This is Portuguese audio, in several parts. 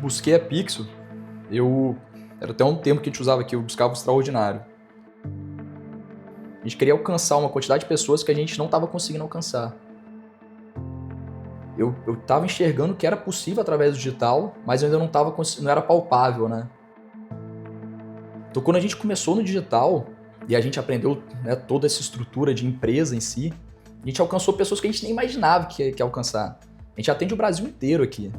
busquei a Pixel, era até um termo que a gente usava aqui, eu buscava o extraordinário. A gente queria alcançar uma quantidade de pessoas que a gente não estava conseguindo alcançar. Eu estava enxergando que era possível através do digital, mas eu ainda não era palpável, né? Então, quando a gente começou no digital e a gente aprendeu, né, toda essa estrutura de empresa em si, a gente alcançou pessoas que a gente nem imaginava que ia alcançar. A gente atende o Brasil inteiro aqui.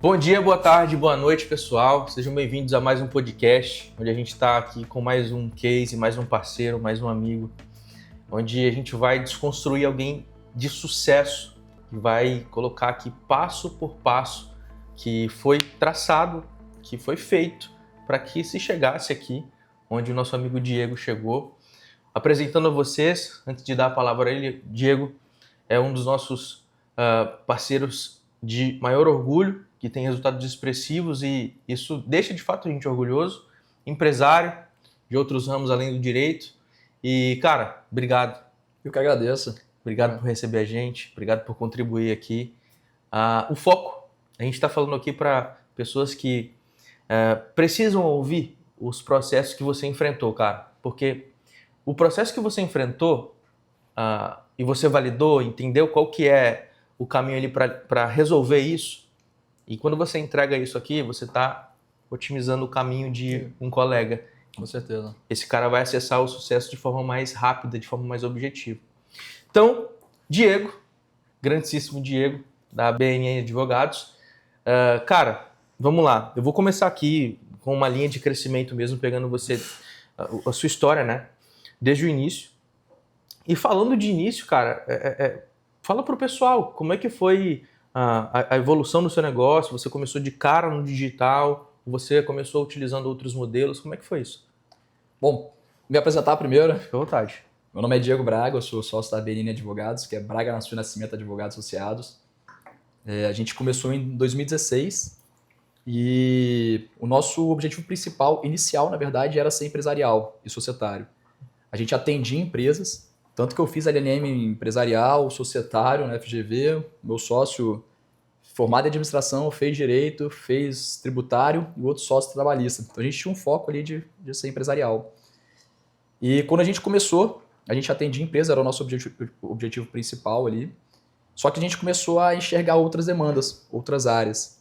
Bom dia, boa tarde, boa noite, pessoal. Sejam bem-vindos a mais um podcast, onde a gente está aqui com mais um case, mais um parceiro, mais um amigo, onde a gente vai desconstruir alguém de sucesso e vai colocar aqui passo por passo que foi traçado, que foi feito para que se chegasse aqui onde o nosso amigo Diego chegou. Apresentando a vocês, antes de dar a palavra a ele, Diego é um dos nossos parceiros de maior orgulho, que tem resultados expressivos e isso deixa de fato a gente orgulhoso, empresário de outros ramos além do direito. E, cara, obrigado. Eu que agradeço. Obrigado por receber a gente, obrigado por contribuir aqui. O foco, a gente está falando aqui para pessoas que precisam ouvir os processos que você enfrentou, cara, porque o processo que você enfrentou e você validou, entendeu qual que é o caminho ali para resolver isso. E quando você entrega isso aqui, você está otimizando o caminho de um colega. Com certeza. Esse cara vai acessar o sucesso de forma mais rápida, de forma mais objetiva. Então, Diego, grandíssimo Diego, da BNN Advogados. Cara, vamos lá. Eu vou começar aqui com uma linha de crescimento mesmo, pegando você, a sua história, né? Desde o início. E falando de início, cara, fala pro pessoal, como é que foi a evolução do seu negócio? Você começou de cara no digital? Você começou utilizando outros modelos? Como é que foi isso? Bom, me apresentar primeiro. Fique à vontade. Meu nome é Diego Braga, eu sou sócio da BNN Advogados, que é Braga Nascimento Nascimento Advogados Associados. A gente começou em 2016 e o nosso objetivo principal, inicial, na verdade, era ser empresarial e societário. A gente atendia empresas, tanto que eu fiz LLM empresarial, societário na FGV, meu sócio formado em administração, fez direito, fez tributário e o outro sócio trabalhista. Então a gente tinha um foco ali de ser empresarial. E quando a gente começou, a gente atendia empresa, era o nosso objetivo principal ali. Só que a gente começou a enxergar outras demandas, outras áreas.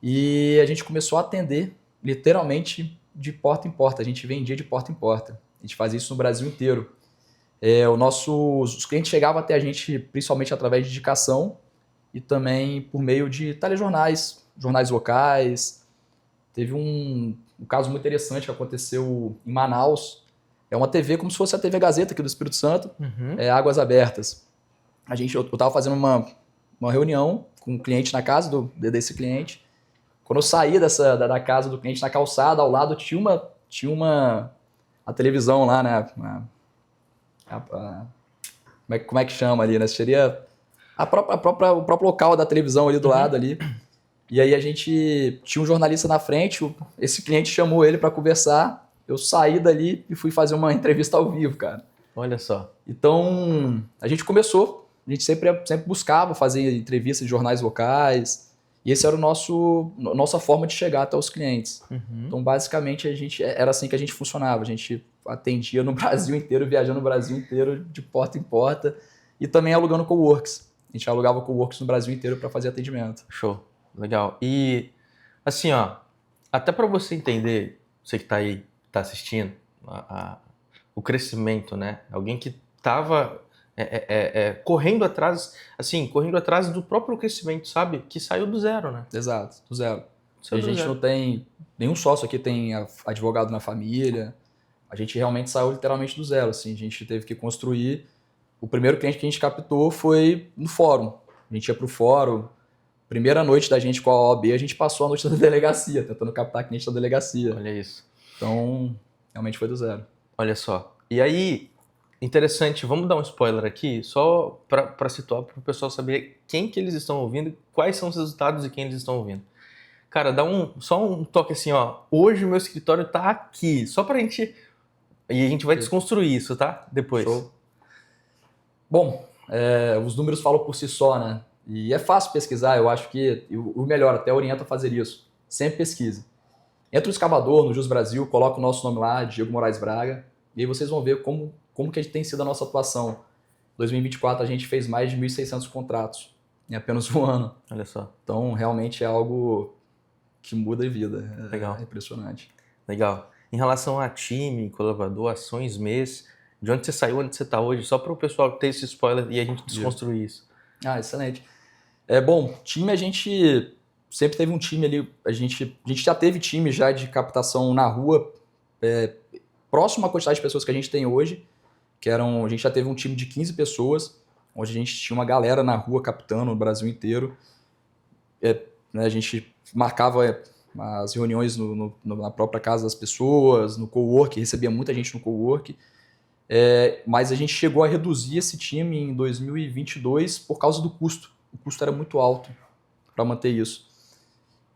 E a gente começou a atender literalmente de porta em porta. A gente vendia de porta em porta. A gente fazia isso no Brasil inteiro. Os clientes chegavam até a gente principalmente através de indicação e também por meio de telejornais, jornais locais. Teve um caso muito interessante que aconteceu em Manaus. É uma TV como se fosse a TV Gazeta aqui do Espírito Santo, Águas Abertas. Eu estava fazendo uma reunião com um cliente na casa desse cliente. Quando eu saí da casa do cliente na calçada, ao lado tinha a televisão lá, né? Como é que chama ali, né? Seria o próprio local da televisão ali do lado ali. E aí a gente tinha um jornalista na frente, esse cliente chamou ele para conversar, eu saí dali e fui fazer uma entrevista ao vivo, cara. Olha só. Então, a gente sempre buscava fazer entrevistas de jornais locais, e esse era nossa forma de chegar até os clientes. Então, basicamente, era assim que a gente funcionava. A gente atendia no Brasil inteiro, viajando no Brasil inteiro, de porta em porta, e também alugando coworks. A gente alugava coworks no Brasil inteiro para fazer atendimento. Show, legal. E, assim, até para você entender, você que está aí, está assistindo, o crescimento, né? Alguém que estava correndo atrás do próprio crescimento, sabe? Que saiu do zero, né? Exato, do zero. A gente não tem... Nenhum sócio aqui tem advogado na família. A gente realmente saiu literalmente do zero, assim. A gente teve que construir... O primeiro cliente que a gente captou foi no fórum. A gente ia pro fórum. Primeira noite da gente com a OAB, a gente passou a noite na delegacia, tentando captar cliente na delegacia. Olha isso. Então, realmente foi do zero. Olha só. E aí, interessante, vamos dar um spoiler aqui, só para situar, para o pessoal saber quem que eles estão ouvindo, quais são os resultados e quem eles estão ouvindo. Cara, dá só um toque assim, hoje o meu escritório tá aqui, só pra gente... E a gente vai desconstruir isso, tá? Depois. Show. Bom, os números falam por si só, né? E é fácil pesquisar, eu acho que o melhor, até orienta a fazer isso. Sempre pesquise. Entra no escavador, no Jus Brasil, coloca o nosso nome lá, Diego Moraes Braga, e aí vocês vão ver como que tem sido a nossa atuação. Em 2024 a gente fez mais de 1.600 contratos em apenas um ano. Olha só. Então realmente é algo que muda a vida. Legal. É impressionante. Legal. Em relação a time, colaborador, ações, mês, de onde você saiu, onde você está hoje, só para o pessoal ter esse spoiler e a gente desconstruir isso. Excelente. Bom, time a gente sempre teve um time ali, a gente já teve time já de captação na rua, próximo à quantidade de pessoas que a gente tem hoje, a gente já teve um time de 15 pessoas, onde a gente tinha uma galera na rua captando no Brasil inteiro. A gente marcava as reuniões na própria casa das pessoas, no cowork, recebia muita gente no cowork. Mas a gente chegou a reduzir esse time em 2022 por causa do custo. O custo era muito alto para manter isso.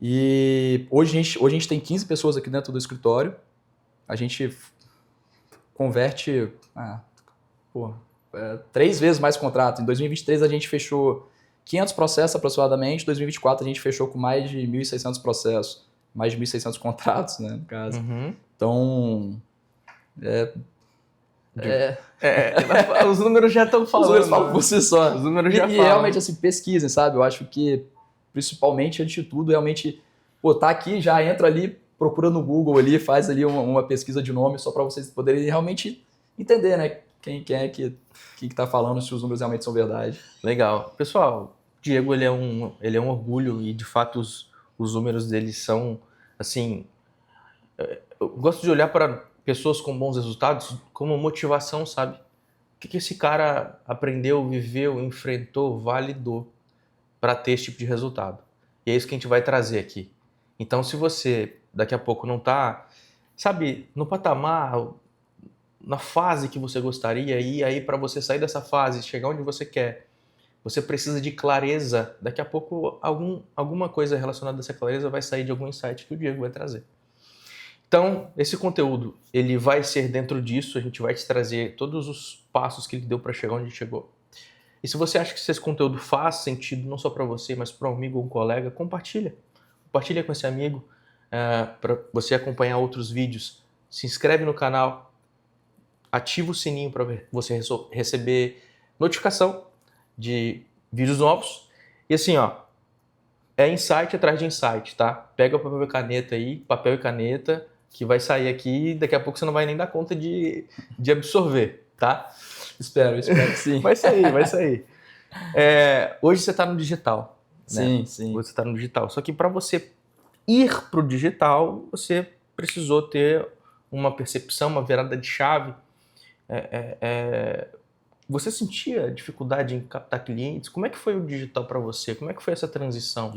E hoje a gente tem 15 pessoas aqui dentro do escritório. A gente converte 3 vezes mais contrato. Em 2023 a gente fechou 500 processos aproximadamente. Em 2024 a gente fechou com mais de 1.600 processos. Mais de 1.600 contratos, né, no caso. Uhum. Então, os números já estão falando. Os números falam por si só. Os números já falam. E realmente, assim, pesquisem, sabe? Eu acho que, principalmente, antes de tudo, realmente, tá aqui, já entra ali, procura no Google ali, faz ali uma pesquisa de nome, só para vocês poderem realmente entender, né? Quem é que tá falando, se os números realmente são verdade. Legal. Pessoal, o Diego, ele é um orgulho e, de fato, os números dele são, assim... Eu gosto de olhar para pessoas com bons resultados como motivação, sabe? O que esse cara aprendeu, viveu, enfrentou, validou para ter esse tipo de resultado. E é isso que a gente vai trazer aqui. Então, se você, daqui a pouco, não está, sabe, no patamar, na fase que você gostaria, e aí para você sair dessa fase, chegar onde você quer, você precisa de clareza. Daqui a pouco, alguma coisa relacionada a essa clareza vai sair de algum insight que o Diego vai trazer. Então, esse conteúdo, ele vai ser dentro disso, a gente vai te trazer todos os passos que ele deu para chegar onde chegou. E se você acha que esse conteúdo faz sentido, não só para você, mas para um amigo ou um colega, compartilha. Compartilha com esse amigo, para você acompanhar outros vídeos. Se inscreve no canal, ativa o sininho para você receber notificação de vídeos novos. E assim, é insight atrás de insight, tá? Pega o papel e caneta, que vai sair aqui e daqui a pouco você não vai nem dar conta de absorver, tá? Espero que sim. Vai sair. Hoje você está no digital. Sim, né? sim. Você está no digital. Só que para você ir para o digital, você precisou ter uma percepção, uma virada de chave. Você sentia dificuldade em captar clientes? Como é que foi o digital para você? Como é que foi essa transição?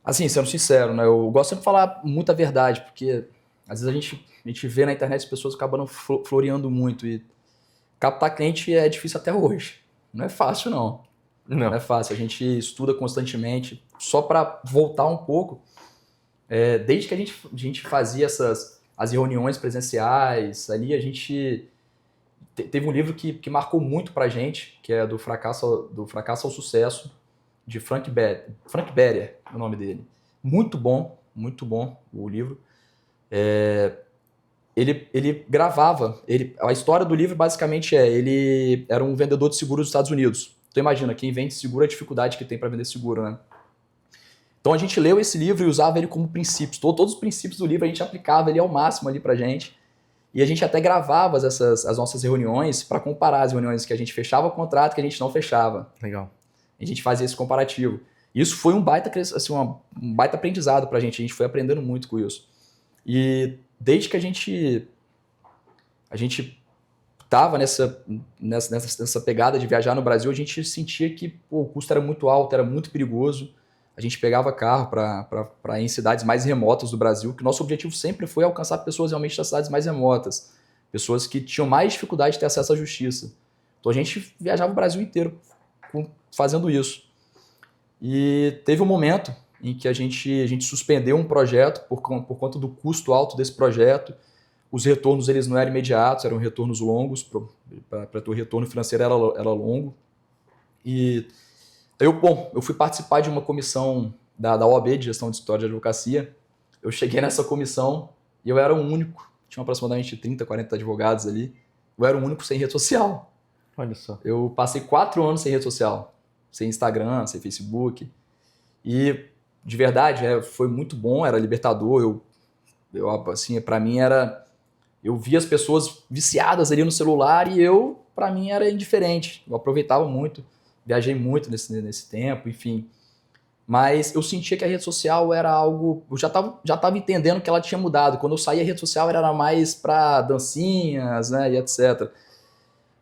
Assim, sendo sincero, né? Eu gosto sempre de falar muita verdade, porque às vezes a gente vê na internet as pessoas acabando floreando muito e captar cliente é difícil até hoje. Não é fácil, não. Não é fácil. A gente estuda constantemente. Só para voltar um pouco, desde que a gente fazia as reuniões presenciais, ali a gente teve um livro que marcou muito pra gente, que é do Fracasso ao Sucesso, de Frank Beria, é o nome dele. Muito bom o livro. Ele gravava, a história do livro basicamente ele era um vendedor de seguro dos Estados Unidos. Então imagina, quem vende seguro, a dificuldade que tem para vender seguro, né? Então a gente leu esse livro e usava ele como princípios. Todos os princípios do livro a gente aplicava ele ao máximo ali pra gente. E a gente até gravava as nossas reuniões para comparar as reuniões que a gente fechava o contrato e que a gente não fechava. Legal. A gente fazia esse comparativo. Isso foi um baita aprendizado pra gente. A gente foi aprendendo muito com isso. E desde que a gente estava nessa pegada de viajar no Brasil, a gente sentia que o custo era muito alto, era muito perigoso. A gente pegava carro para ir em cidades mais remotas do Brasil, que o nosso objetivo sempre foi alcançar pessoas realmente das cidades mais remotas, pessoas que tinham mais dificuldade de ter acesso à justiça. Então a gente viajava o Brasil inteiro fazendo isso. E teve um momento em que a gente suspendeu um projeto por conta do custo alto desse projeto. Os retornos eles não eram imediatos, eram retornos longos, para ter o retorno financeiro era longo. E eu fui participar de uma comissão da OAB, de Gestão de Escritório de Advocacia. Eu cheguei nessa comissão e eu era o único, tinha aproximadamente 30, 40 advogados ali, eu era o único sem rede social. Olha só. Eu passei 4 anos sem rede social, sem Instagram, sem Facebook. E, de verdade, foi muito bom, era libertador. Assim, para mim era... Eu via as pessoas viciadas ali no celular e para mim, era indiferente. Eu aproveitava muito, viajei muito nesse tempo, enfim. Mas eu sentia que a rede social era algo... Eu já tava entendendo que ela tinha mudado. Quando eu saía, a rede social era mais para dancinhas, né, e etc.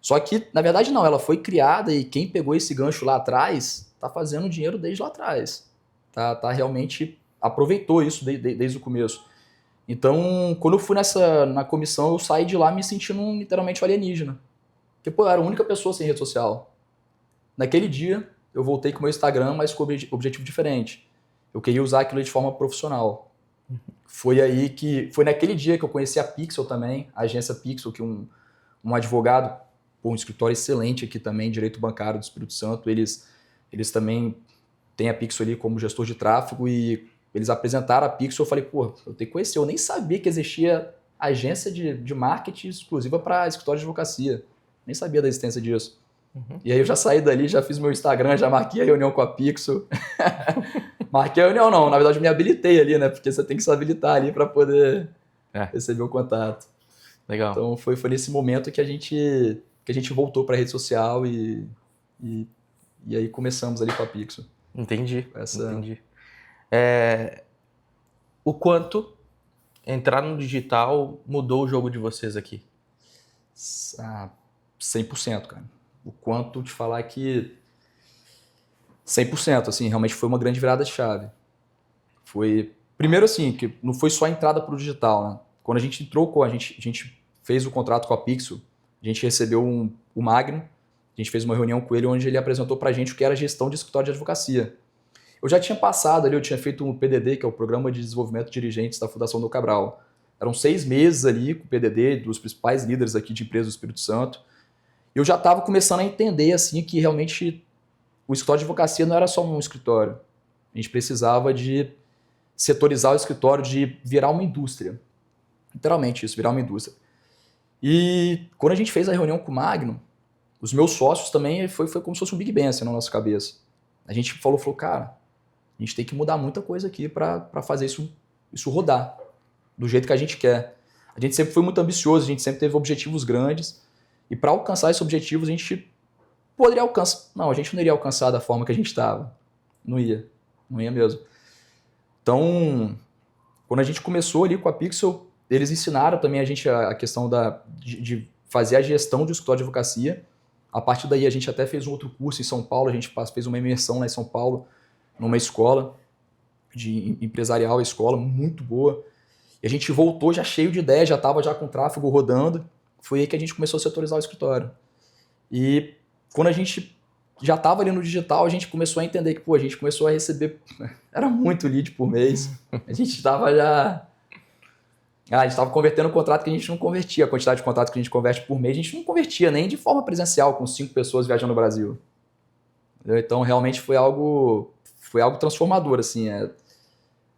Só que, na verdade, não. Ela foi criada e quem pegou esse gancho lá atrás tá fazendo dinheiro desde lá atrás. Tá realmente aproveitou isso desde o começo. Então, quando eu fui na comissão, eu saí de lá me sentindo literalmente um alienígena. Porque, pô, eu era a única pessoa sem rede social. Naquele dia, eu voltei com o meu Instagram, mas com objetivo diferente. Eu queria usar aquilo de forma profissional. Foi naquele dia que eu conheci a Pixel também, a agência Pixel, que um advogado, um escritório excelente aqui também, Direito Bancário do Espírito Santo, eles também têm a Pixel ali como gestor de tráfego e eles apresentaram a Pixel, eu falei, pô, eu tenho que conhecer. Eu nem sabia que existia agência de marketing exclusiva para escritório de advocacia. Nem sabia da existência disso. Uhum. E aí eu já saí dali, já fiz meu Instagram, já marquei a reunião com a Pixel. Marquei a reunião não, na verdade eu me habilitei ali, né? Porque você tem que se habilitar ali para poder receber o contato. Legal. Então foi nesse momento que a gente voltou para a rede social e aí começamos ali com a Pixel. Entendi. O quanto entrar no digital mudou o jogo de vocês aqui? 100%, cara. O quanto te falar que 100%, assim, realmente foi uma grande virada de chave. Primeiro assim, que não foi só a entrada para o digital, né? Quando a gente entrou, a gente fez o contrato com a Pixel, a gente recebeu o Magno, a gente fez uma reunião com ele onde ele apresentou para a gente o que era gestão de escritório de advocacia. Eu já tinha passado ali, eu tinha feito um PDD, que é o Programa de Desenvolvimento de Dirigentes da Fundação do Cabral. Eram 6 meses ali com o PDD, dos principais líderes aqui de empresas do Espírito Santo. Eu já estava começando a entender assim, que realmente o escritório de advocacia não era só um escritório. A gente precisava de setorizar o escritório, de virar uma indústria. Literalmente isso, virar uma indústria. E quando a gente fez a reunião com o Magno, os meus sócios também, foi como se fosse um Big Bang assim, na nossa cabeça. A gente falou, cara, a gente tem que mudar muita coisa aqui para fazer isso rodar do jeito que a gente quer. A gente sempre foi muito ambicioso, a gente sempre teve objetivos grandes e para alcançar esses objetivos a gente poderia alcançar. Não, a gente não iria alcançar da forma que a gente estava. Não ia mesmo. Então, quando a gente começou ali com a Pixel, eles ensinaram também a gente a questão de fazer a gestão de escritório de advocacia. A partir daí a gente até fez um outro curso em São Paulo, a gente fez uma imersão lá em São Paulo, numa escola de empresarial, escola muito boa. E a gente voltou já cheio de ideias, já estava já com o tráfego rodando. Foi aí que a gente começou a setorizar o escritório. E quando a gente já estava ali no digital, a gente começou a entender que a gente começou a receber... Era muito lead por mês. A gente estava convertendo um contrato que a gente não convertia. A quantidade de contratos que a gente converte por mês, a gente não convertia nem de forma presencial, com 5 pessoas viajando no Brasil. Então, realmente foi algo transformador, assim.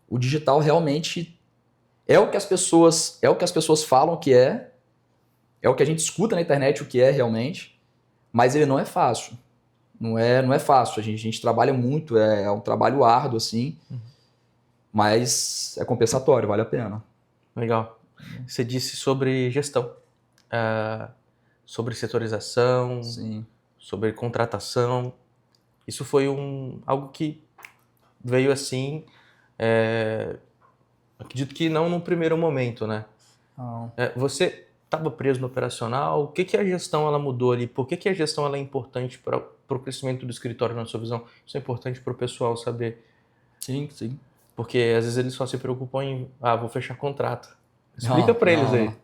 O digital realmente é o que as pessoas falam que é o que a gente escuta na internet o que é realmente, mas ele não é fácil. Não é fácil. A gente trabalha muito, é um trabalho árduo, assim, mas é compensatório, vale a pena. Legal. Você disse sobre gestão, sobre setorização, sim, sobre contratação. Isso foi algo que veio assim, acredito que não no primeiro momento, né? não. Você estava preso no operacional, o que a gestão ela mudou ali? Por que a gestão ela é importante para o crescimento do escritório, na sua visão? Isso é importante para o pessoal saber. Sim. Porque às vezes eles só se preocupam em, vou fechar contrato. Explica para eles aí.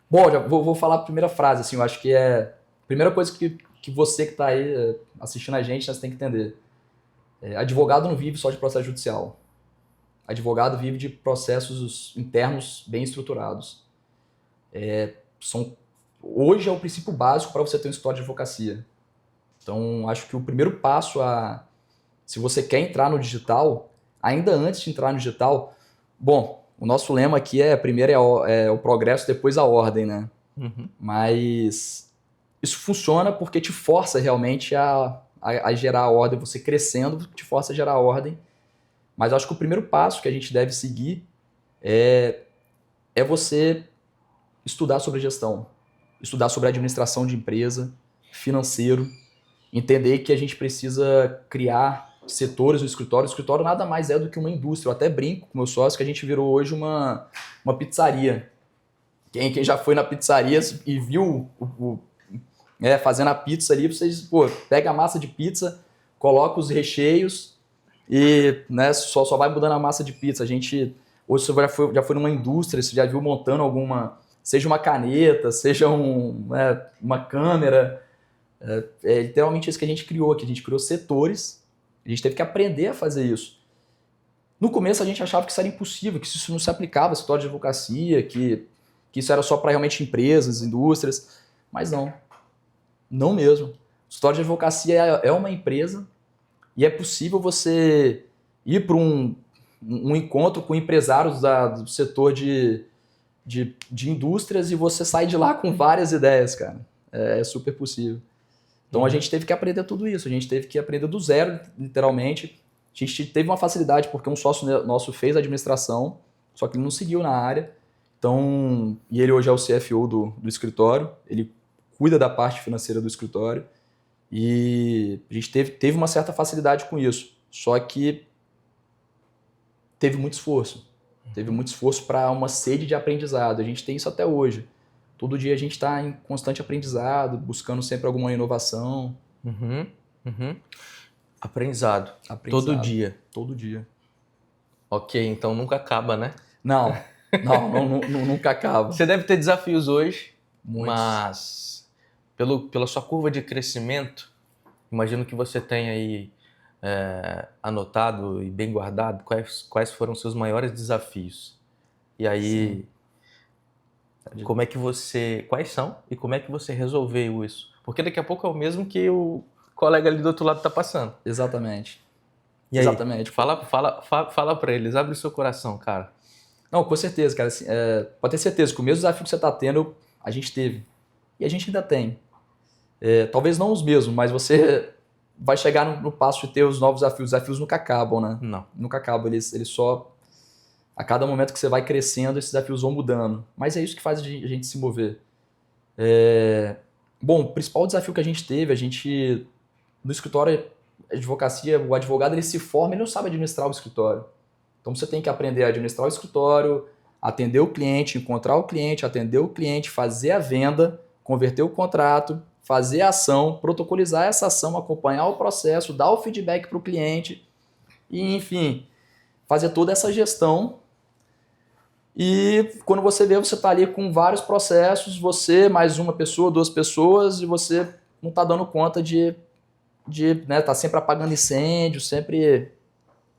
Bom, já vou falar a primeira frase, assim, eu acho que a primeira coisa que você que está aí assistindo a gente, você tem que entender. Advogado não vive só de processo judicial. Advogado vive de processos internos bem estruturados. Hoje é o princípio básico para você ter um escritório de advocacia. Então, acho que o primeiro passo se você quer entrar no digital, ainda antes de entrar no digital, bom, o nosso lema aqui primeiro é o progresso, depois a ordem, né? Uhum. Mas isso funciona porque te força realmente a gerar a ordem. Você crescendo te força a gerar a ordem. Mas eu acho que o primeiro passo que a gente deve seguir é você estudar sobre gestão, estudar sobre administração de empresa, financeiro, entender que a gente precisa criar setores no escritório. O escritório nada mais é do que uma indústria. Eu até brinco com meu sócio que a gente virou hoje uma pizzaria. Quem já foi na pizzaria e viu fazendo a pizza ali, vocês pega a massa de pizza, coloca os recheios e né, só vai mudando a massa de pizza. A gente hoje você já foi numa indústria, você já viu montando alguma, seja uma caneta, seja uma câmera. É literalmente isso que a gente criou aqui. A gente criou setores, a gente teve que aprender a fazer isso. No começo a gente achava que isso era impossível, que isso não se aplicava a setor de advocacia, que isso era só para realmente empresas, indústrias, mas não mesmo. O escritório de advocacia é uma empresa e é possível você ir para um encontro com empresários do setor de indústrias e você sai de lá com várias ideias, cara. É super possível. Então a gente teve que aprender tudo isso, a gente teve que aprender do zero, literalmente. A gente teve uma facilidade porque um sócio nosso fez administração, só que ele não seguiu na área. Então, e ele hoje é o CFO do escritório, ele cuida da parte financeira do escritório e a gente teve uma certa facilidade com isso. Só que teve muito esforço para uma sede de aprendizado. A gente tem isso até hoje. Todo dia a gente está em constante aprendizado, buscando sempre alguma inovação. Aprendizado. Todo dia. Todo dia. Ok, então nunca acaba, né? Não, nunca acaba. Você deve ter desafios hoje, Muitos. Mas pela sua curva de crescimento, imagino que você tenha aí anotado e bem guardado quais foram os seus maiores desafios. E aí, quais são e como é que você resolveu isso? Porque daqui a pouco é o mesmo que o colega ali do outro lado está passando. Exatamente. E aí, exatamente. Fala para eles, abre o seu coração, cara. Não, com certeza, cara. Assim, pode ter certeza que o mesmo desafio que você está tendo, a gente teve. E a gente ainda tem. Talvez não os mesmos, mas você vai chegar no passo de ter os novos desafios. Os desafios nunca acabam, né? Não. Nunca acabam. Eles só... A cada momento que você vai crescendo, esses desafios vão mudando. Mas é isso que faz a gente se mover. Bom, o principal desafio que a gente teve, no escritório de advocacia, o advogado ele se forma e não sabe administrar o escritório. Então você tem que aprender a administrar o escritório, atender o cliente, encontrar o cliente, atender o cliente, fazer a venda, converter o contrato, fazer a ação, protocolizar essa ação, acompanhar o processo, dar o feedback para o cliente e, enfim, fazer toda essa gestão. E quando você vê, você está ali com vários processos, você mais uma pessoa, duas pessoas, e você não está dando conta de tá sempre apagando incêndio, sempre...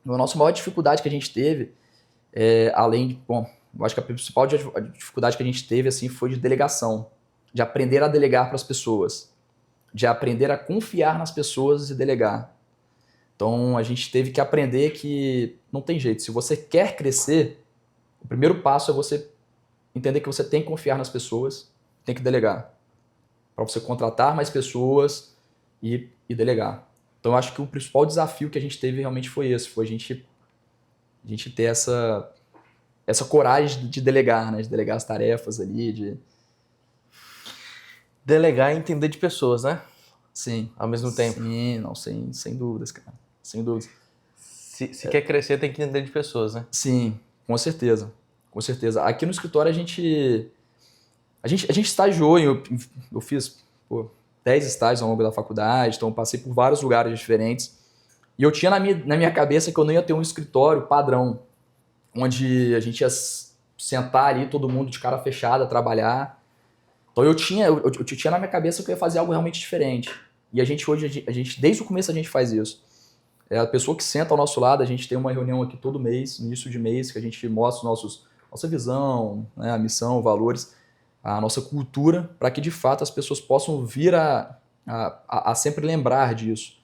A nossa maior dificuldade que a gente teve, além de... Bom, eu acho que a principal dificuldade que a gente teve assim, foi de delegação, de aprender a delegar para as pessoas, de aprender a confiar nas pessoas e delegar. Então, a gente teve que aprender que não tem jeito. Se você quer crescer, o primeiro passo é você entender que você tem que confiar nas pessoas, tem que delegar. Para você contratar mais pessoas e delegar. Então, eu acho que o principal desafio que a gente teve realmente foi esse. Foi a gente ter essa coragem de delegar, né? De delegar as tarefas ali. Delegar e entender de pessoas, né? Sim. Ao mesmo tempo. Sim, não, sem dúvidas, cara. Sem dúvidas. Se quer crescer, tem que entender de pessoas, né? Sim, com certeza. Com certeza. Aqui no escritório a gente estagiou, eu fiz 10 estágios ao longo da faculdade, então passei por vários lugares diferentes. E eu tinha na minha cabeça que eu não ia ter um escritório padrão, onde a gente ia sentar ali, todo mundo de cara fechada, trabalhar. Então eu tinha na minha cabeça que eu ia fazer algo realmente diferente. E hoje, desde o começo a gente faz isso. É a pessoa que senta ao nosso lado, a gente tem uma reunião aqui todo mês, no início de mês, que a gente mostra nossa visão, né, a missão, valores. a nossa cultura, para que de fato as pessoas possam vir a sempre lembrar disso.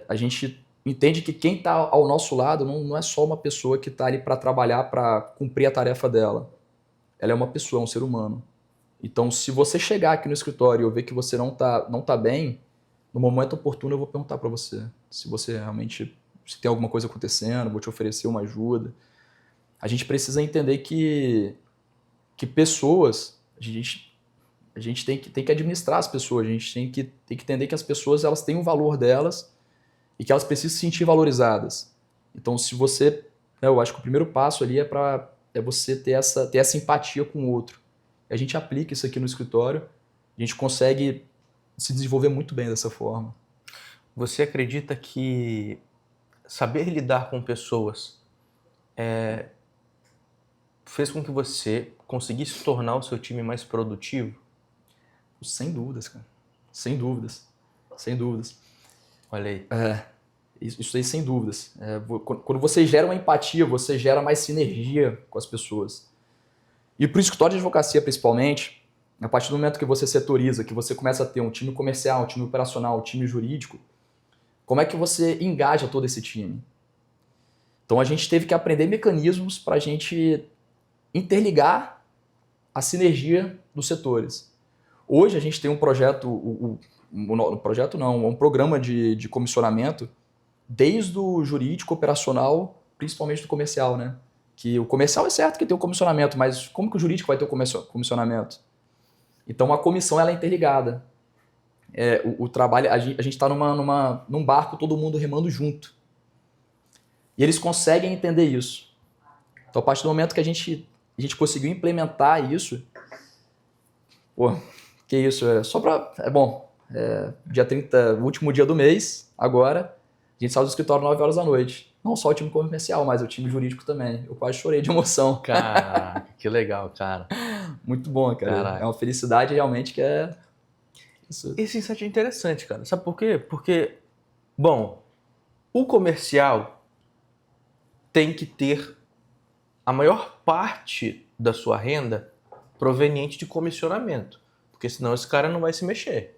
A gente entende que quem está ao nosso lado não é só uma pessoa que está ali para trabalhar, para cumprir a tarefa dela. Ela é uma pessoa, é um ser humano. Então, se você chegar aqui no escritório e eu ver que você não tá bem, no momento oportuno eu vou perguntar para você se você realmente, se tem alguma coisa acontecendo, vou te oferecer uma ajuda. A gente precisa entender que pessoas, a gente tem que administrar as pessoas, a gente tem que entender que as pessoas elas têm o valor delas e que elas precisam se sentir valorizadas. Então, se você, eu acho que o primeiro passo ali é você ter essa empatia com o outro. A gente aplica isso aqui no escritório, a gente consegue se desenvolver muito bem dessa forma. Você acredita que saber lidar com pessoas fez com que você conseguisse tornar o seu time mais produtivo? Sem dúvidas, cara. Sem dúvidas. Sem dúvidas. Olha aí. Isso aí, sem dúvidas. Quando você gera uma empatia, você gera mais sinergia com as pessoas. E para o escritório de advocacia, principalmente, a partir do momento que você setoriza, que você começa a ter um time comercial, um time operacional, um time jurídico, como é que você engaja todo esse time? Então a gente teve que aprender mecanismos para a gente interligar a sinergia dos setores. Hoje a gente tem um projeto, um programa de comissionamento desde o jurídico, operacional, principalmente do comercial, né? Que o comercial é certo que tem o comissionamento, mas como que o jurídico vai ter o comissionamento? Então a comissão ela é interligada. O trabalho, a gente está num barco, todo mundo remando junto. E eles conseguem entender isso. Então a partir do momento que a gente conseguiu implementar isso, que isso, dia 30, último dia do mês, agora, a gente saiu do escritório 9 horas da noite. Não só o time comercial, mas o time jurídico também. Eu quase chorei de emoção. Caraca, que legal, cara. Muito bom, cara. Caraca. É uma felicidade realmente que é... Isso. Esse insight é interessante, cara. Sabe por quê? Porque, bom, o comercial tem que ter a maior parte da sua renda proveniente de comissionamento. Porque senão esse cara não vai se mexer,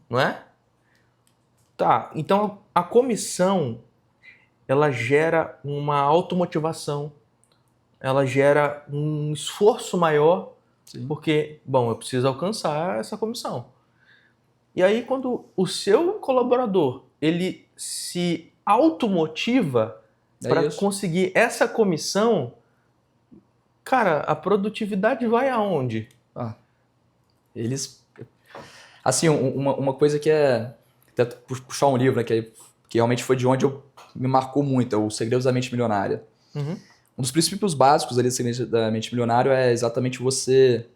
não é? Tá, então a comissão, ela gera uma automotivação, ela gera um esforço maior, Sim. porque, bom, eu preciso alcançar essa comissão. E aí quando o seu colaborador, ele se automotiva para conseguir essa comissão, cara, a produtividade vai aonde? Eles... Assim, uma coisa que é... Até puxar um livro, né, que realmente foi de onde me marcou muito, é o Segredos da Mente Milionária. Uhum. Um dos princípios básicos ali do Segredos da Mente Milionária é exatamente você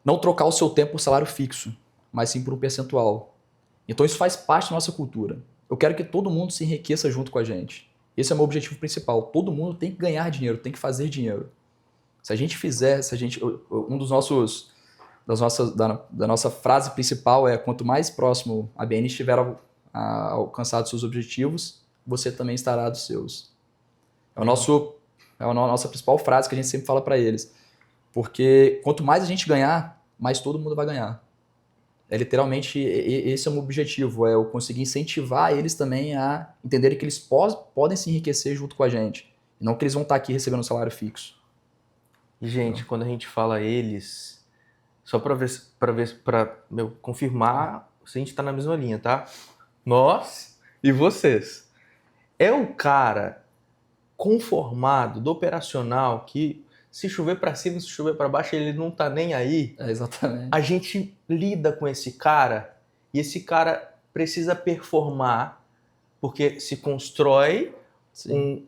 não trocar o seu tempo por salário fixo, mas sim por um percentual. Então isso faz parte da nossa cultura. Eu quero que todo mundo se enriqueça junto com a gente. Esse é o meu objetivo principal. Todo mundo tem que ganhar dinheiro, tem que fazer dinheiro. Se a gente fizer, da nossa frase principal é: quanto mais próximo a BN estiver a alcançar dos seus objetivos, você também estará dos seus. É a nossa principal frase que a gente sempre fala para eles. Porque quanto mais a gente ganhar, mais todo mundo vai ganhar. Literalmente, esse é o meu objetivo, é eu conseguir incentivar eles também a entenderem que eles podem se enriquecer junto com a gente. E não que eles vão estar aqui recebendo um salário fixo. E, gente, quando a gente fala eles, só para confirmar se a gente está na mesma linha, tá? Nós e vocês. É o cara conformado do operacional que, se chover para cima, se chover para baixo, ele não tá nem aí. Exatamente. A gente lida com esse cara e esse cara precisa performar porque se constrói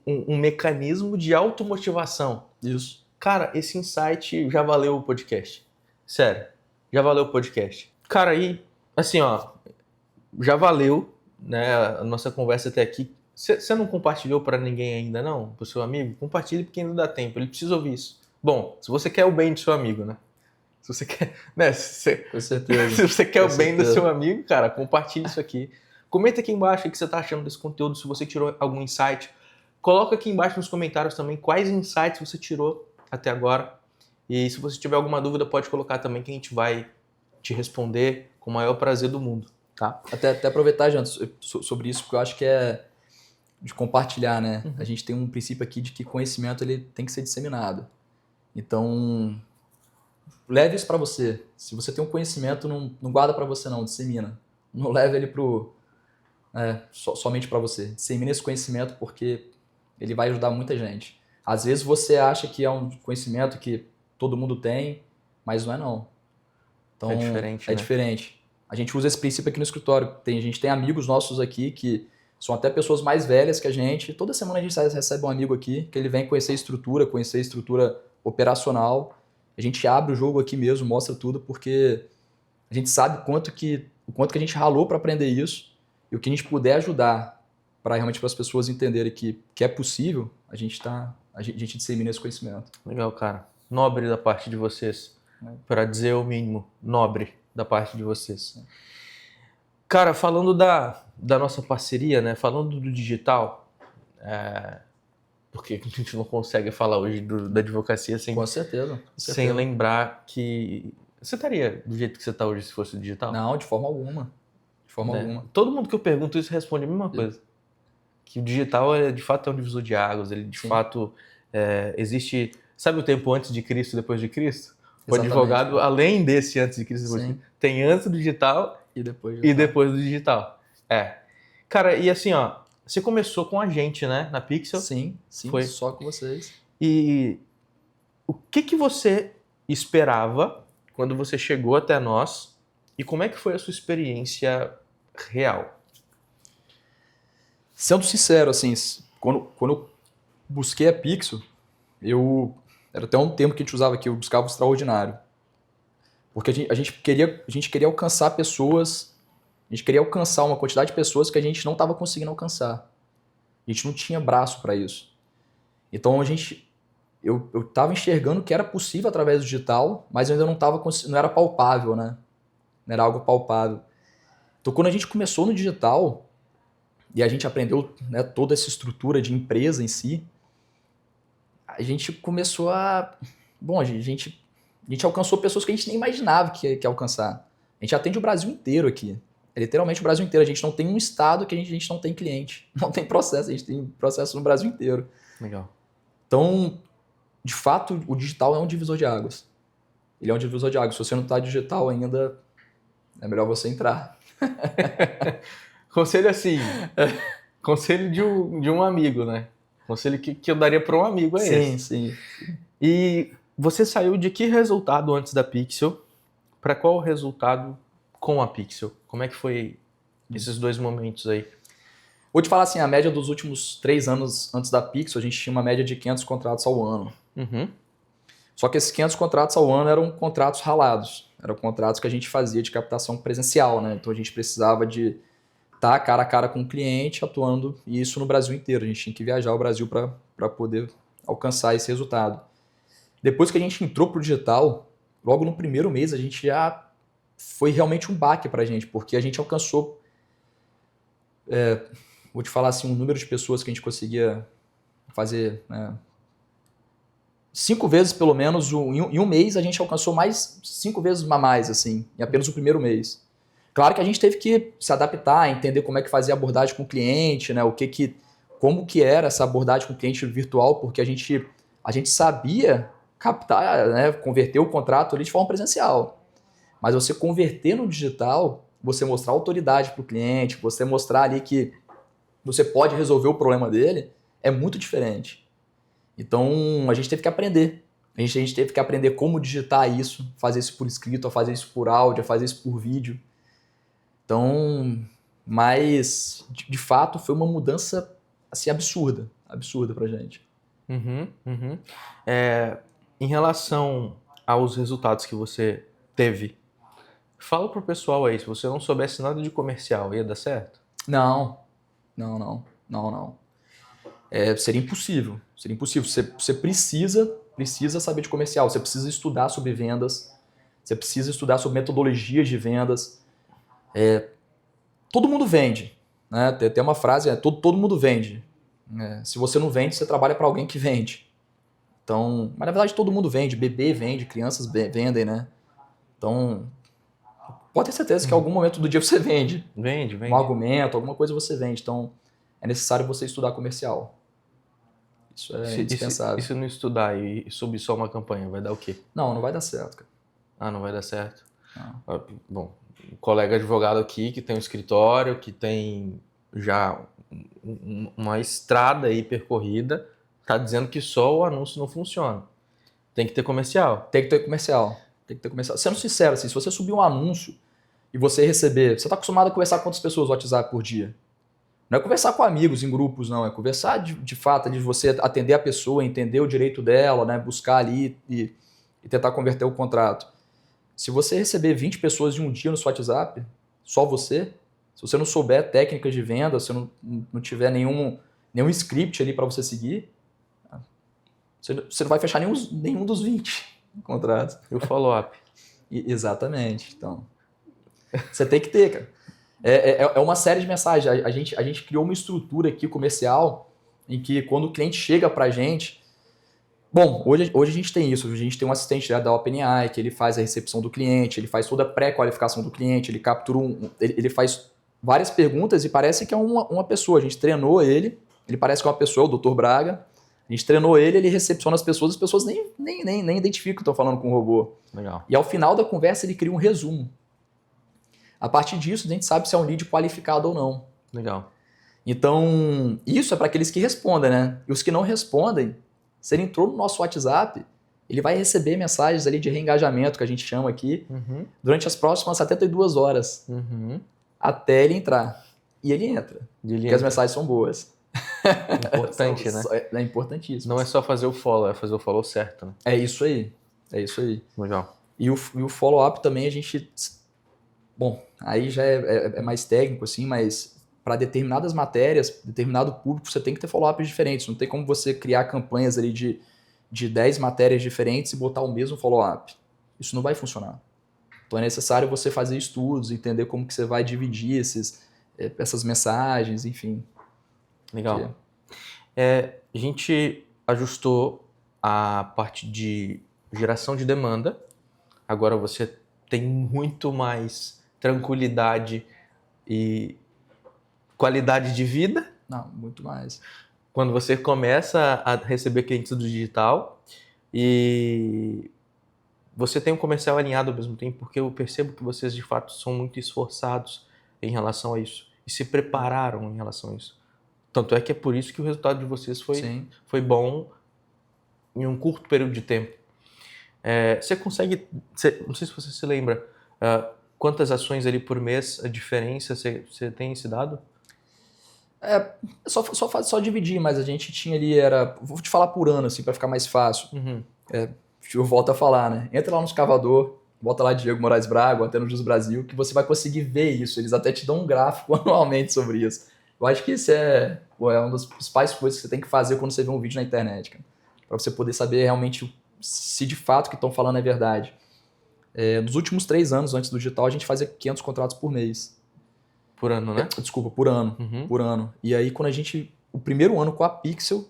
um mecanismo de automotivação. Isso. Cara, esse insight já valeu o podcast. Sério, já valeu o podcast. Cara, aí, assim, ó, já valeu, né, a nossa conversa até aqui. Você não compartilhou para ninguém ainda, não? Pro seu amigo? Compartilhe porque ainda dá tempo, ele precisa ouvir isso. Bom, se você quer o bem do seu amigo, né? Se você quer, né? Com certeza. Se você quer o bem do seu amigo, cara, compartilhe isso aqui. Comenta aqui embaixo o que você tá achando desse conteúdo, se você tirou algum insight. Coloca aqui embaixo nos comentários também quais insights você tirou até agora. E se você tiver alguma dúvida, pode colocar também que a gente vai te responder com o maior prazer do mundo, tá? Até aproveitar, Jantos, sobre isso, porque eu acho que é de compartilhar, né? A gente tem um princípio aqui de que conhecimento ele tem que ser disseminado. Então, leve isso para você. Se você tem um conhecimento, não guarda para você não, dissemina. Não leve ele somente para você. Dissemina esse conhecimento porque ele vai ajudar muita gente. Às vezes você acha que é um conhecimento que todo mundo tem, mas não é não. Então, é diferente, é né? diferente. A gente usa esse princípio aqui no escritório. A gente tem amigos nossos aqui que são até pessoas mais velhas que a gente. Toda semana a gente recebe um amigo aqui que ele vem conhecer a estrutura operacional. A gente abre o jogo aqui mesmo, mostra tudo, porque a gente sabe o quanto que a gente ralou para aprender isso e o que a gente puder ajudar para realmente para as pessoas entenderem que é possível, a gente dissemina esse conhecimento. Legal, cara. Nobre da parte de vocês. Para dizer o mínimo, nobre da parte de vocês. Cara, falando da nossa parceria, né? Falando do digital, porque a gente não consegue falar hoje da advocacia Com certeza. sem lembrar que você estaria do jeito que você está hoje se fosse digital? Não, de forma alguma. De forma alguma. Todo mundo que eu pergunto isso responde a mesma coisa. Que o digital, de fato, é um divisor de águas. Ele, de fato, existe... Sabe o tempo antes de Cristo e depois de Cristo? O advogado, além desse antes de Cristo, tem antes do digital e depois do digital. Cara, e assim, ó, você começou com a gente, né, na Pixel? Sim, foi só com vocês. E o que você esperava quando você chegou até nós e como é que foi a sua experiência real? Sendo sincero, assim, quando eu busquei a Pixel, era até um termo que a gente usava aqui, eu buscava o extraordinário. Porque a gente queria alcançar pessoas, a gente queria alcançar uma quantidade de pessoas que a gente não estava conseguindo alcançar. A gente não tinha braço para isso. Então eu estava enxergando que era possível através do digital, mas eu ainda não era palpável, né? Não era algo palpável. Então quando a gente começou no digital e a gente aprendeu, né, toda essa estrutura de empresa em si, a gente começou a... Bom, a gente alcançou pessoas que a gente nem imaginava que ia alcançar. A gente atende o Brasil inteiro aqui. É literalmente o Brasil inteiro. A gente não tem um estado que a gente não tem cliente. Não tem processo. A gente tem processo no Brasil inteiro. Legal. Então, de fato, o digital é um divisor de águas. Ele é um divisor de águas. Se você não está digital ainda, é melhor você entrar. Conselho assim, conselho de um amigo, né? Conselho que eu daria para um amigo esse. Sim. E você saiu de que resultado antes da Pixel para qual resultado com a Pixel? Como é que foi esses dois momentos aí? Vou te falar assim, a média dos últimos 3 anos antes da Pixel, a gente tinha uma média de 500 contratos ao ano. Só que esses 500 contratos ao ano eram contratos ralados. Eram contratos que a gente fazia de captação presencial, né? Então a gente precisava de estar cara a cara com o cliente atuando, e isso no Brasil inteiro. A gente tinha que viajar ao Brasil para poder alcançar esse resultado. Depois que a gente entrou para o digital, logo no primeiro mês a gente já foi realmente um baque para a gente, porque a gente alcançou, vou te falar assim, um número de pessoas que a gente conseguia fazer, né, 5 vezes pelo menos, em um mês a gente alcançou mais 5 vezes a mais, assim, em apenas o primeiro mês. Claro que a gente teve que se adaptar, entender como é que fazia a abordagem com o cliente, né, como que era essa abordagem com o cliente virtual, porque a gente sabia captar, né, converter o contrato ali de forma presencial. Mas você converter no digital, você mostrar autoridade para o cliente, você mostrar ali que você pode resolver o problema dele, é muito diferente. Então, a gente teve que aprender. A gente teve que aprender como digitar isso, fazer isso por escrito, a fazer isso por áudio, a fazer isso por vídeo. Então, mas, de fato, foi uma mudança assim, absurda pra gente. Em relação aos resultados que você teve, fala pro pessoal aí, se você não soubesse nada de comercial, ia dar certo? Não. Seria impossível. Você precisa saber de comercial, você precisa estudar sobre vendas, você precisa estudar sobre metodologias de vendas. Todo mundo vende, né? Tem uma frase, todo mundo vende. Se você não vende, você trabalha para alguém que vende. Então, mas na verdade todo mundo vende, bebê vende, crianças vendem, né? Então, pode ter certeza que em algum momento do dia você vende. Vende. Um argumento, alguma coisa você vende. Então, é necessário você estudar comercial. Isso é indispensável. E se não estudar e subir só uma campanha, vai dar o quê? Não vai dar certo, cara. Ah, não vai dar certo? Não. Bom, um colega advogado aqui que tem um escritório, que tem já uma estrada aí percorrida, tá dizendo que só o anúncio não funciona. Tem que ter comercial. Tem que ter comercial. Sendo sincero, assim, se você subir um anúncio e você receber... Você está acostumado a conversar com quantas pessoas no WhatsApp por dia? Não é conversar com amigos em grupos, não. É conversar de fato, de você atender a pessoa, entender o direito dela, né? Buscar ali e tentar converter o contrato. Se você receber 20 pessoas em um dia no seu WhatsApp, só você, se você não souber técnicas de venda, se você não tiver nenhum script ali para você seguir, você não vai fechar nenhum dos 20 contratos. E o follow-up? Exatamente. Então, você tem que ter, cara. É uma série de mensagens. A gente criou uma estrutura aqui comercial em que quando o cliente chega para a gente... Bom, hoje a gente tem isso. A gente tem um assistente da OpenAI que ele faz a recepção do cliente, ele faz toda a pré-qualificação do cliente, ele captura ele faz várias perguntas e parece que é uma pessoa. A gente treinou ele parece que é uma pessoa, o Dr. Braga. A gente treinou ele recepciona as pessoas nem identificam que estão falando com o robô. Legal. E ao final da conversa ele cria um resumo. A partir disso, a gente sabe se é um lead qualificado ou não. Legal. Então, isso é para aqueles que respondem, né? E os que não respondem, se ele entrou no nosso WhatsApp, ele vai receber mensagens ali de reengajamento, que a gente chama aqui, durante as próximas 72 horas, até ele entrar. E ele entra, porque as mensagens são boas. Importante, né? É importantíssimo. Não é só fazer o follow, é fazer o follow certo, né? É isso aí. Legal. E o follow-up também a gente... Bom, aí já é mais técnico, assim, mas para determinadas matérias, determinado público, você tem que ter follow-ups diferentes. Não tem como você criar campanhas ali de 10 matérias diferentes e botar o mesmo follow-up. Isso não vai funcionar. Então é necessário você fazer estudos, entender como que você vai dividir essas mensagens, enfim. Legal. A gente ajustou a parte de geração de demanda. Agora você tem muito mais tranquilidade e qualidade de vida. Não, muito mais. Quando você começa a receber clientes do digital e você tem um comercial alinhado ao mesmo tempo, porque eu percebo que vocês de fato são muito esforçados em relação a isso e se prepararam em relação a isso. Tanto é que é por isso que o resultado de vocês foi bom em um curto período de tempo. Você consegue, não sei se você se lembra, quantas ações ali por mês, a diferença, você tem esse dado? Só dividir, mas a gente tinha ali, vou te falar por ano, assim, para ficar mais fácil. Eu volto a falar, né? Entra lá no Escavador, bota lá Diego Moraes Braga, até no Jus Brasil, que você vai conseguir ver isso. Eles até te dão um gráfico anualmente sobre isso. Eu acho que isso é uma das principais coisas que você tem que fazer quando você vê um vídeo na internet, cara. Para você poder saber realmente se de fato o que estão falando é verdade. Nos últimos 3 anos, antes do digital, a gente fazia 500 contratos por mês. Por ano, né? Desculpa, por ano. Por ano. E aí, o primeiro ano com a Pixel,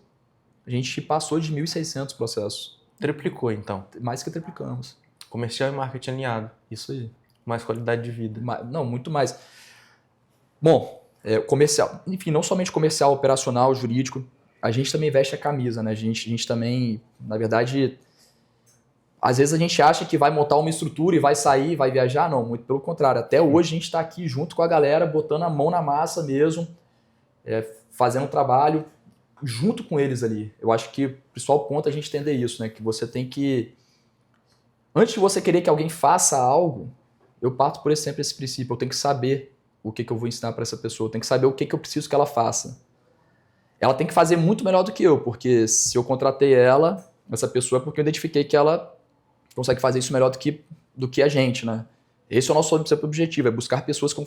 a gente passou de 1.600 processos. Triplicou, então. Mais que triplicamos. Comercial e marketing alinhado. Isso aí. Mais qualidade de vida. Não, muito mais. Bom, comercial. Enfim, não somente comercial, operacional, jurídico. A gente também veste a camisa, né? A gente também, na verdade... Às vezes a gente acha que vai montar uma estrutura e vai sair, vai viajar. Não, muito pelo contrário. Até hoje a gente está aqui junto com a galera, botando a mão na massa mesmo, fazendo um trabalho junto com eles ali. Eu acho que o principal ponto é a gente entender isso, né? Que você tem que... Antes de você querer que alguém faça algo, eu parto por sempre esse princípio. Eu tenho que saber o que eu vou ensinar para essa pessoa. Eu tenho que saber o que eu preciso que ela faça. Ela tem que fazer muito melhor do que eu, porque se eu contratei essa pessoa, é porque eu identifiquei que ela consegue fazer isso melhor do que a gente, né? Esse é o nosso objetivo, é buscar pessoas que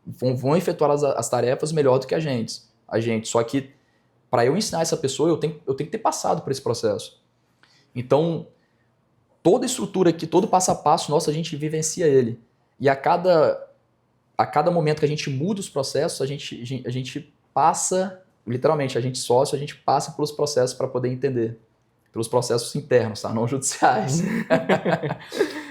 vão efetuar as tarefas melhor do que a gente. Só que, para eu ensinar essa pessoa, eu tenho que ter passado por esse processo. Então, toda a estrutura aqui, todo passo a passo, a gente vivencia ele. E a cada momento que a gente muda os processos, a gente passa, literalmente, a gente passa pelos processos para poder entender. pelos processos internos, tá? Não judiciais.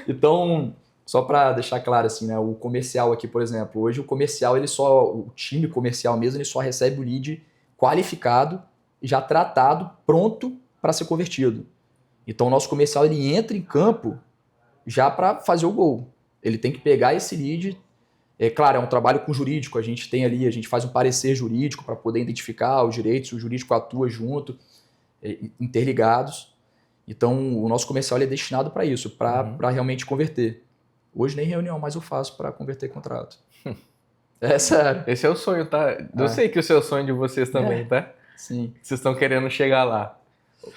Então, só para deixar claro assim, né? O comercial aqui, por exemplo, hoje o comercial, o time comercial mesmo, ele só recebe o lead qualificado, já tratado, pronto para ser convertido. Então, o nosso comercial, ele entra em campo já para fazer o gol. Ele tem que pegar esse lead. Claro, é um trabalho com o jurídico, a gente faz um parecer jurídico para poder identificar os direitos, o jurídico atua junto, interligados. Então, o nosso comercial ele é destinado para isso, para realmente converter. Hoje nem reunião mais eu faço para converter contrato. É sério. Esse é o sonho, tá? Eu sei que o seu sonho de vocês também, tá? Sim. Vocês estão querendo chegar lá.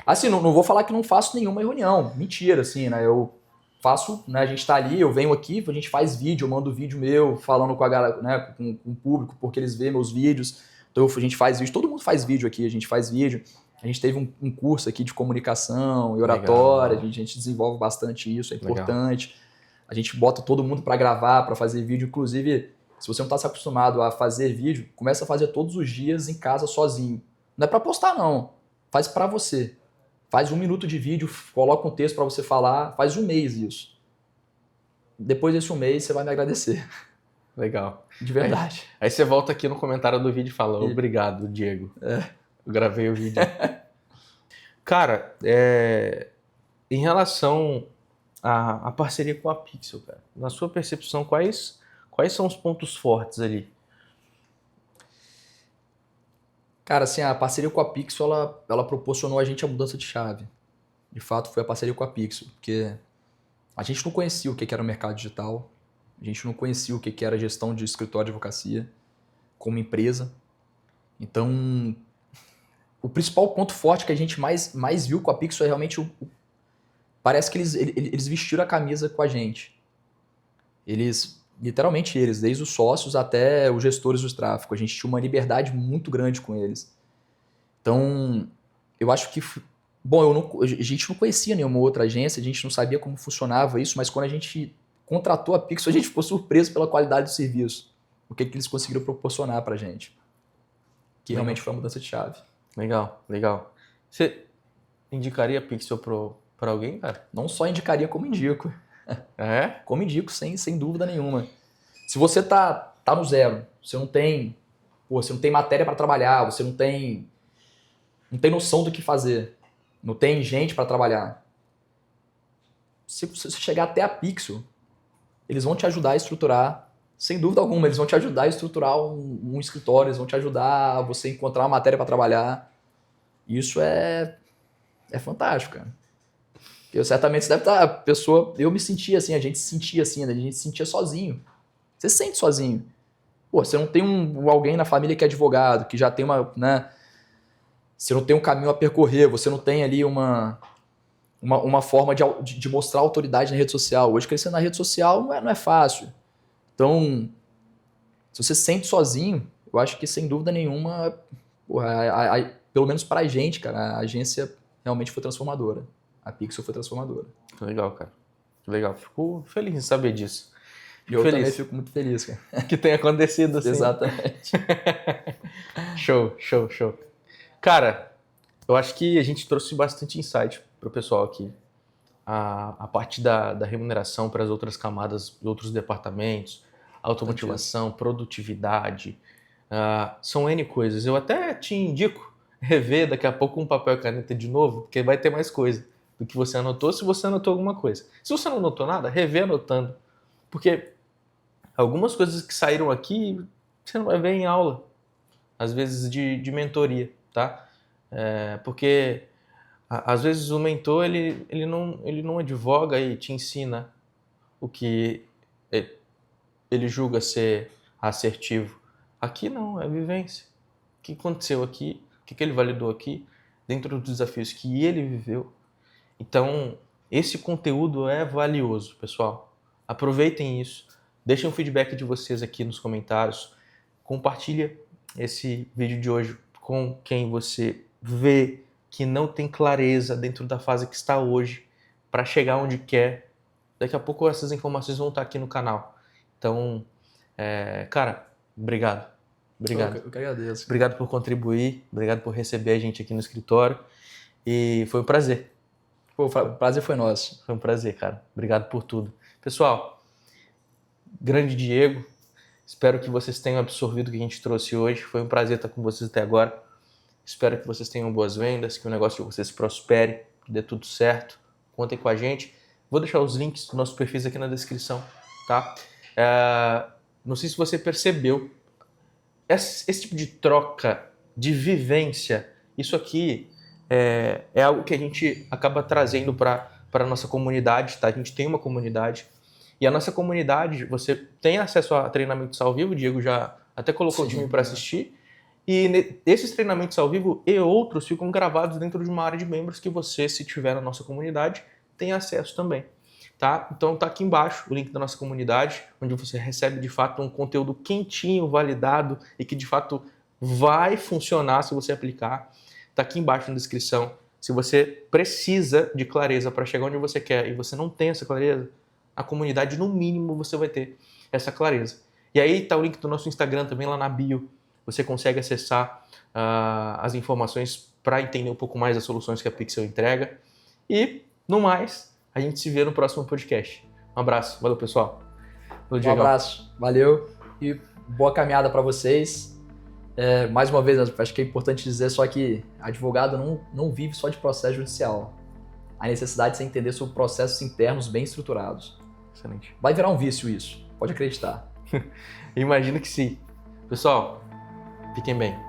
Assim, não vou falar que não faço nenhuma reunião. Mentira, assim, né? Eu faço, né? A gente tá ali, eu venho aqui, a gente faz vídeo, eu mando vídeo meu falando com a galera, né? Com o público, porque eles veem meus vídeos. Então a gente faz vídeo, todo mundo faz vídeo aqui, a gente faz vídeo. A gente teve um curso aqui de comunicação e oratória, a gente desenvolve bastante isso, é importante. Legal. A gente bota todo mundo para gravar, para fazer vídeo. Inclusive, se você não está se acostumado a fazer vídeo, começa a fazer todos os dias em casa sozinho. Não é para postar, não. Faz para você. Faz 1 minuto de vídeo, coloca um texto para você falar. Faz 1 mês isso. Depois desse 1 mês, você vai me agradecer. Legal. De verdade. Aí você volta aqui no comentário do vídeo e fala, obrigado, Diego. Eu gravei o vídeo. Cara, em relação à parceria com a Pixel, cara, na sua percepção, quais são os pontos fortes ali? Cara, assim, a parceria com a Pixel, ela proporcionou a gente a mudança de chave. De fato, foi a parceria com a Pixel, porque a gente não conhecia o que era o mercado digital, a gente não conhecia o que era a gestão de escritório de advocacia como empresa. Então, o principal ponto forte que a gente mais viu com a Pixel é realmente parece que eles vestiram a camisa com a gente. Literalmente eles, desde os sócios até os gestores do tráfego. A gente tinha uma liberdade muito grande com eles. Então, eu acho que... Bom, a gente não conhecia nenhuma outra agência, a gente não sabia como funcionava isso, mas quando a gente contratou a Pixel, a gente ficou surpreso pela qualidade do serviço. O que eles conseguiram proporcionar pra gente. Que realmente foi uma mudança de chave. Legal, legal. Você indicaria a Pixel para alguém, cara? Não só indicaria, como indico. Como indico, sem dúvida nenhuma. Se você tá no zero, você não tem matéria para trabalhar, você não tem noção do que fazer, não tem gente para trabalhar. Se você chegar até a Pixel, eles vão te ajudar a estruturar, sem dúvida alguma, eles vão te ajudar a estruturar um escritório, eles vão te ajudar a você encontrar uma matéria para trabalhar. Isso é fantástico, cara. Eu certamente você deve estar, eu me sentia assim, a gente se sentia assim, né? A gente se sentia sozinho. Você se sente sozinho. Pô, você não tem alguém na família que é advogado, que já tem né? Você não tem um caminho a percorrer, você não tem ali uma forma de mostrar autoridade na rede social. Hoje crescer na rede social não é fácil. Então, se você se sente sozinho, eu acho que sem dúvida nenhuma, porra, pelo menos pra gente, cara, a agência realmente foi transformadora. A Pixel foi transformadora. Que legal, cara. Que legal. Fico feliz em saber disso. Eu também fico muito feliz, cara. Que tenha acontecido assim. Exatamente. Show. Cara, eu acho que a gente trouxe bastante insight pro pessoal aqui. A parte da remuneração para as outras camadas, outros departamentos, automotivação, produtividade, são N coisas. Eu até te indico rever daqui a pouco um papel e caneta de novo, porque vai ter mais coisa do que você anotou, se você anotou alguma coisa. Se você não anotou nada, rever anotando. Porque algumas coisas que saíram aqui, você não vai ver em aula. Às vezes de mentoria, tá? Porque às vezes o mentor, ele não advoga e te ensina o que ele julga ser assertivo. Aqui não, é vivência. O que aconteceu aqui? O que ele validou aqui? Dentro dos desafios que ele viveu. Então, esse conteúdo é valioso, pessoal. Aproveitem isso. Deixem um feedback de vocês aqui nos comentários. Compartilha esse vídeo de hoje com quem você vê que não tem clareza dentro da fase que está hoje para chegar onde quer. Daqui a pouco essas informações vão estar aqui no canal. Então, cara, obrigado. Obrigado. Eu que agradeço. Obrigado por contribuir, obrigado por receber a gente aqui no escritório. E foi um prazer. Pô, o prazer foi nosso. Foi um prazer, cara. Obrigado por tudo. Pessoal, grande Diego, espero que vocês tenham absorvido o que a gente trouxe hoje. Foi um prazer estar com vocês até agora. Espero que vocês tenham boas vendas, que o negócio de vocês prospere, que dê tudo certo. Contem com a gente. Vou deixar os links dos nossos perfis aqui na descrição, tá? Não sei se você percebeu, esse tipo de troca, de vivência, isso aqui é algo que a gente acaba trazendo para a nossa comunidade, tá? A gente tem uma comunidade e a nossa comunidade, você tem acesso a treinamentos ao vivo, o Diego já até colocou o time para assistir, e esses treinamentos ao vivo e outros ficam gravados dentro de uma área de membros que você, se tiver na nossa comunidade, tem acesso também, tá? Então tá aqui embaixo o link da nossa comunidade, onde você recebe de fato um conteúdo quentinho, validado e que de fato vai funcionar se você aplicar. Tá aqui embaixo na descrição. Se você precisa de clareza para chegar onde você quer e você não tem essa clareza, a comunidade no mínimo você vai ter essa clareza. E aí tá o link do nosso Instagram também lá na bio. Você consegue acessar as informações para entender um pouco mais das soluções que a Pixel entrega. E, no mais, a gente se vê no próximo podcast. Um abraço. Valeu, pessoal. Um abraço. Valeu. E boa caminhada para vocês. Mais uma vez, acho que é importante dizer só que advogado não vive só de processo judicial. A necessidade de você entender sobre processos internos bem estruturados. Excelente. Vai virar um vício isso. Pode acreditar. Imagino que sim. Pessoal, fiquem bem.